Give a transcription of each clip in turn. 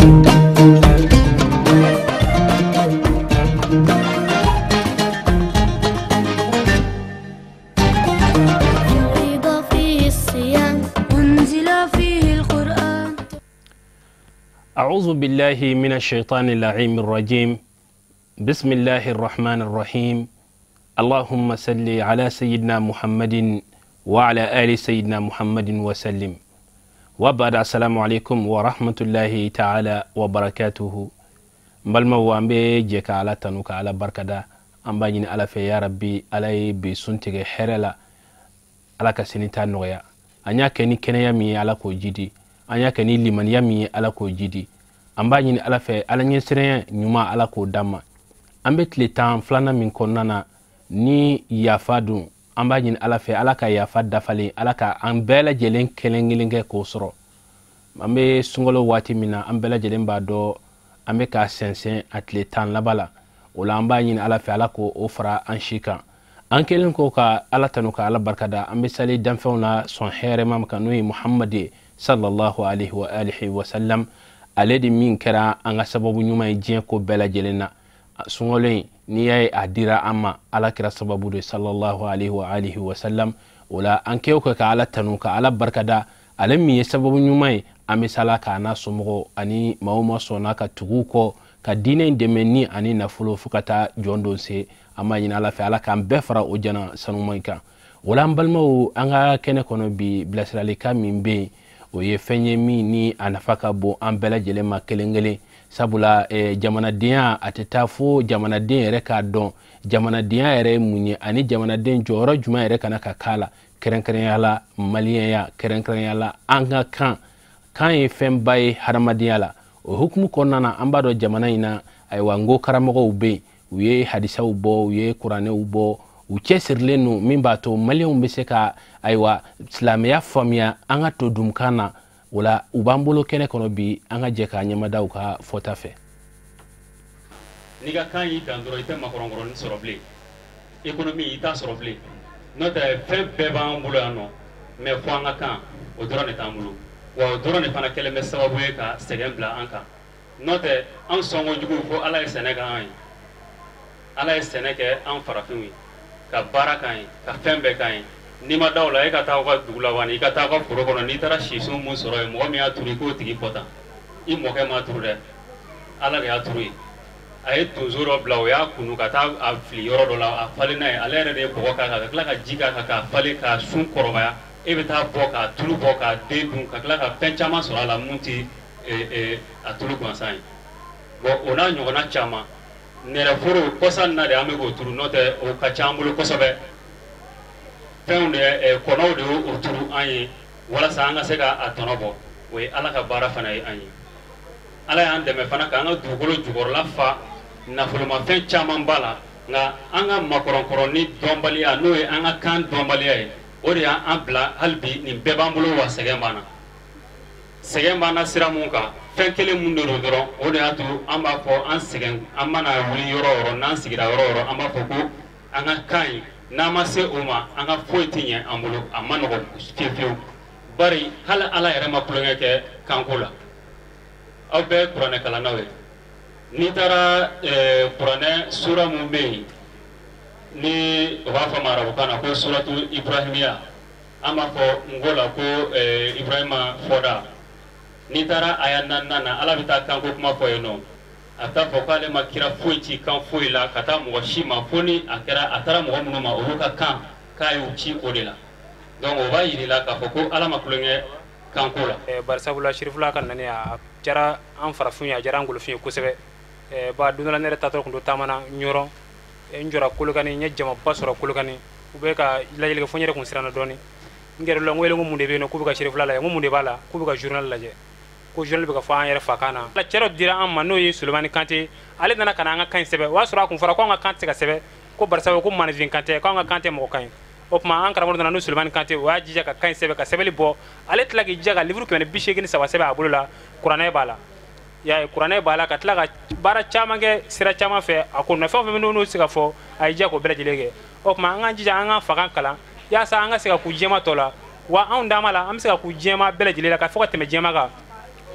أعوذ بالله من الشيطان اللعين الرجيم. بسم الله الرحمن الرحيم. اللهم صل على سيدنا محمد وعلى آل سيدنا محمد وسلم. وبعد السلام عليكم ورحمة الله تعالى وبركاته. مبالما وامبي جيكا على تنوكا على بركدا أمبانين على في يا ربي علي بسنتك حرلا على كسنتا نويا أنيا كني كنيا مي على كو جدي anya kani liman yami ala ko jidi amba nyini ala fe ala nyesire nyuma ala ko dama ambe tletan flana min konnana ni yafadu amba nyini ala fe ala ka yafad dafali ala ka ambela jelen kelengelinge ko soro ambe sungolo wati mina ambela jelen ba do ambe ka sensen atletan labala wala amba nyini ala fe ala ko ofra anshika ankelen ko ka ala tanuka ala barkada ambe sali damfeuna son here mam kanui muhammadi sallallahu alaihi wa alihi wa sallam aledi min kera anga sababu nyuma jien ko bela jelena sungole ni yayi adira amma ala kira sababu de sallallahu alaihi wa alihi wa sallam wala anke ko ka ala tanuka ala barkada ala mi sababu nyuma amisala ka na somo ani mawma sona ka tuguko ka dine demeni ani na fulo fukata jondo se amma nyina ala fa ala kan befra o jana sanumaika wala mbalmo anga kene kono bi blasralika mimbe o ye fenye mi ni anafaka bo ambela jele makelengele sabula jamana dia ateta fo jamana dia ere ka don jamana dia ere munye ani jamana dia joro juma ere kana kakala kerenkeren yala malien ya kerenkeren yala anga kan e fembai haramadiala o hukumu konnana ambado jamana ina ay wango karamogo ube uye hadisa ubo uye qur'ane ubo uche sirlenu mimba to malien mbeseka aywa islamia famia anga to dumkana wala ubambulo kene kono bi anga jeka nyamada uka fotafe niga kan yi kan doro ite makorongoro ni soroble economy ita soroble nota fe beba mbulo ano me fo anga kan o doro ne tambulo wa o doro ne fana kele me sababu e ka segembla anka nota an songo jugu fo ala senega an ala seneke an farafinwi ka baraka ka fembe kan ni ma dawla e ka taa ka dugula wani ka taa ka foro kono ni tara shisu mun soro e mo mi aturi ko tigi pota I mo ke ma turu de ala ga aturi ay tuzuro blaw ya kunu ka taa a fili yoro do la a fali na ala re de bo ka kla ka jika ka fali ka sun koroba e be taa bo ka tulu bo ka de dun ka kla ka penchama soro ala munti a tulu ko sai bo ona nyogona chama nere foro kosan na de amego turu note o ka chambulo kosobe feunde kono de o turu anyi wala sanga sega atonobo we ala ka bara fana anyi ala ya ande me fana ka nga dugolo jugor la fa na fuluma fen chaman bala nga anga makoron ni dombalia no e anga kan dombalia e ori ya ambla halbi ni bebambulo wa segembana siramunka fen kele mundoro doron odi atu amba fo an segen amana wuli yoro nan sigira yoro amba fo ko anga kai na ma se uma anga foitinye ambulo amano ko fefew bari hala ala yare makulunga ke kankula abe qur'ane kala nawe ni tara qur'ane sura mumbe ni wafa marabu kana ko suratu ibrahimiya ama fo ngola ko ibrahima foda ni tara ayana nana ala bita kanko kuma fo yeno ata fo kale makira foiti kan foila kata mo shima foni akara atara mo muno ma oruka kan kayu ci odela donc o va yirila ka fo ko ala makulunge kanko la barsabula shirifula kan nani a jara an farafunya jara ngolo fi ko sebe ba dunala nere tator ko tamana nyoro njora kulugani nyejama basoro kulugani ube ka lajele fo nyere ko sirana doni ngere lo ngwele ngumunde be no kubuka shirifula la ngumunde bala kubuka journal laje ko journal be ka fa yere fakana la cero dira amma no yi Sulemani Kante ale nana kana nga kan sebe wa sura ko fara ko nga Kante ka sebe ko barsabe ko manajin Kante ko nga Kante mo kan opma an karamo nana no Sulemani Kante wa jija ka kan sebe ka sebeli bo ale tlagi jaga livre ko ne bishe gini sawa sebe abulula qur'ane bala ya qur'ane bala ka tlaga bara chamange sira chama fe akon na fa no siga fo ay jago bela jilege opma an jija an fakan kala ya sa an siga ku jema tola wa an damala am siga ku jema bela jilela ka fo ka teme jema ga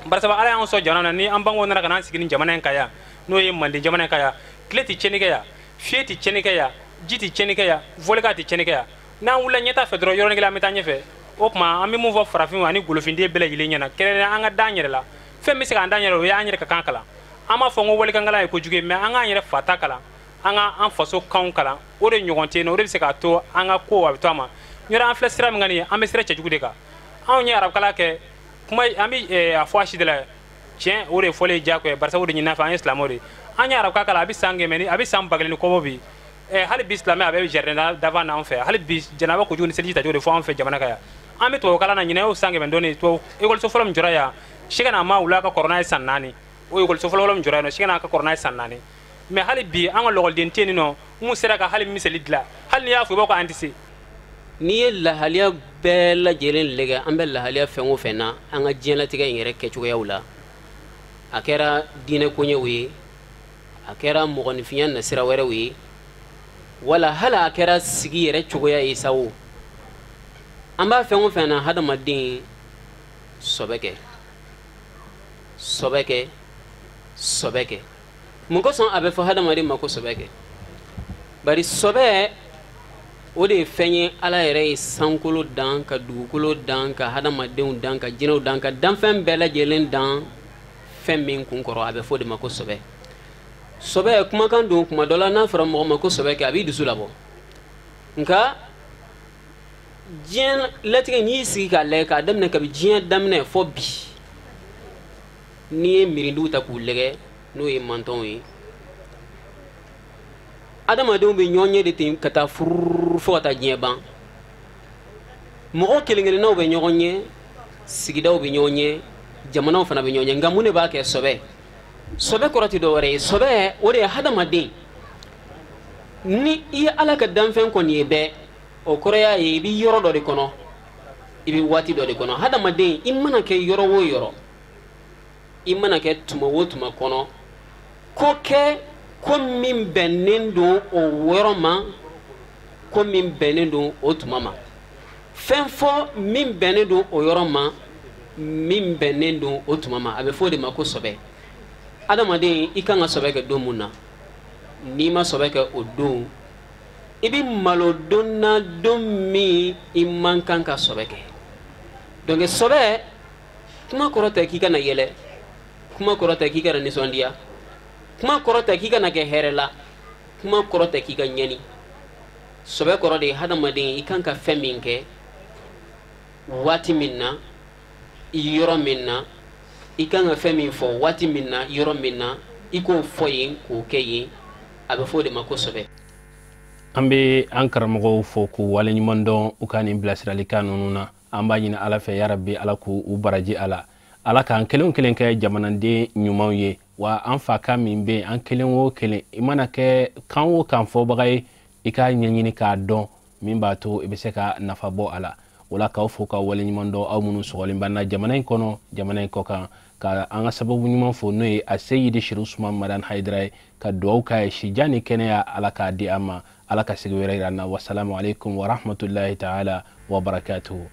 barsa ba ala an so jana ni an bango na kana sigini jamana en kaya no ye mandi jamana en kaya kleti chenike ya fieti chenike ya jiti chenike ya volga ti chenike ya na wula nyeta fe dro yoro ngila metanye fe o kuma ami mo vo farafin ani golofinde bele yile nyana kele anga danyere la fe mi se kan danyere ya anyere ka kankala ama fo ngo wole kangala ko juge me anga anyere fata kala anga an faso kan kala o de nyogonte no o de se ka to anga ko wa to ama nyora an flesira mi ngani am sira che jugude ka an nya arab kala ke kuma ami a fo ashi de la tien o de fole jako e barsa o de nyina fa an islam de an nya arab kala abi sange meni abi sam bagle ni ko bobi hali bi islam abi jardin davant en fait hali bi janaba ko juni selji ta jode fo an fe jamana kaya ami to kala na nyina o sange men doni to egol so folam jura ya shigana ma wula ka corona sanani o egol so folam jura no shigana ka corona sanani mais hali bi an logol den teni no mu sera ka hali miseli dila hali ya fu bako antisi ni la haliya bella jelen lega an bella haliya fengo fena an ga jela tiga ngere ke cugo yawla akera dine ko nyewi akera mo gon fiyan na sira were wi wala hala akera sigi yere cugo ya isawo an ba fengo fena hada madin sobeke mun ko son abe fo hada madin mako sobeke bari sobe o de fenye ala yɛrɛ sankolo dan ka dugukolo dan ka hadamadenw dan ka jinɛw dan ka danfɛn bɛɛ lajɛlen dan fɛn min kun kɔrɔ a bɛ fɔ de ma ko sɔbɛ sɔbɛ kumakan don kuma dɔ la n'a fɔra mɔgɔ ma ko sɔbɛ kɛ a b'i dusu labɔ nka diɲɛ latigɛ n'i y'i sigi k'a lajɛ k'a daminɛ kabi diɲɛ daminɛ fɔ bi n'i ye mirindiw ta k'u lɛgɛ n'o ye mantɔnw ye adamadenw bɛ ɲɔgɔn ɲɛ de ten ka taa fururu fo ka taa diɲɛ ban mɔgɔ kelen-kelennaw bɛ ɲɔgɔn ɲɛ sigidaw bɛ ɲɔgɔn ɲɛ jamanaw fana bɛ ɲɔgɔn ɲɛ nka mun de b'a kɛ sɔbɛ sɔbɛ kɔrɔ tɛ dɔwɛrɛ ye sɔbɛ o de ye hadamaden ni i ye ala ka danfɛn kɔni ye bɛɛ o kɔrɔ y'a ye i bɛ yɔrɔ dɔ de kɔnɔ i bɛ waati dɔ de kɔnɔ hadamaden i mana kɛ yɔrɔ o yɔrɔ i mana kɛ tuma o tuma kɔnɔ ko kɛ ko min bɛnnen don o yɔrɔ ma ko min bɛnnen don o tuma ma fɛn fɔ min bɛnnen don o yɔrɔ ma min bɛnnen don o tuma ma a bɛ fɔ o de ma ko sɔbɛ adamaden i kan ka sɔbɛ kɛ don mun na n'i ma sɔbɛ kɛ o don i bɛ malo don na don min i man kan ka sɔbɛ kɛ donc sɔbɛ kuma kɔrɔ tɛ k'i kana yɛlɛ kuma kɔrɔ tɛ k'i kana nisɔndiya kuma kɔrɔ tɛ k'i kana kɛ hɛrɛ la kuma kɔrɔ tɛ k'i ka ɲɛni sɔbɛ kɔrɔ de ye hadamaden i kan ka fɛn min kɛ waati min na yɔrɔ min na i kan ka fɛn min fɔ waati min na yɔrɔ min na i k'o fɔ yen k'o kɛ yen a bɛ fɔ o de ma ko sɔbɛ an bɛ an karamɔgɔw fo k'u waleɲuman dɔn u ka nin bilasiralikan ninnu na an b'a ɲini ala fɛ yarabi ala k'u baraji a la ala k'an kelen kelen kɛ jamanaden ɲumanw ye wa an fa ka min bɛ an kelen o kelen i mana kɛ kan o kan fɔbaga ye i k'a ɲɛɲini k'a dɔn min b'a to i bɛ se ka nafa bɔ a la wala k'aw fo ka waleɲuman dɔn aw minnu sɔgɔlen b'an na jamana in kɔnɔ jamana in kɔ kan ka an ka sababu ɲuman fo n'o ye a seyidi shiru usman madan haidara ye ka duwawu k'a ye sijan ni kɛnɛya ala k'a di an ma ala ka sigi wɛrɛ yira an na wasalamu alaikum wa rahmatulahi ta'ala wa barakatuhu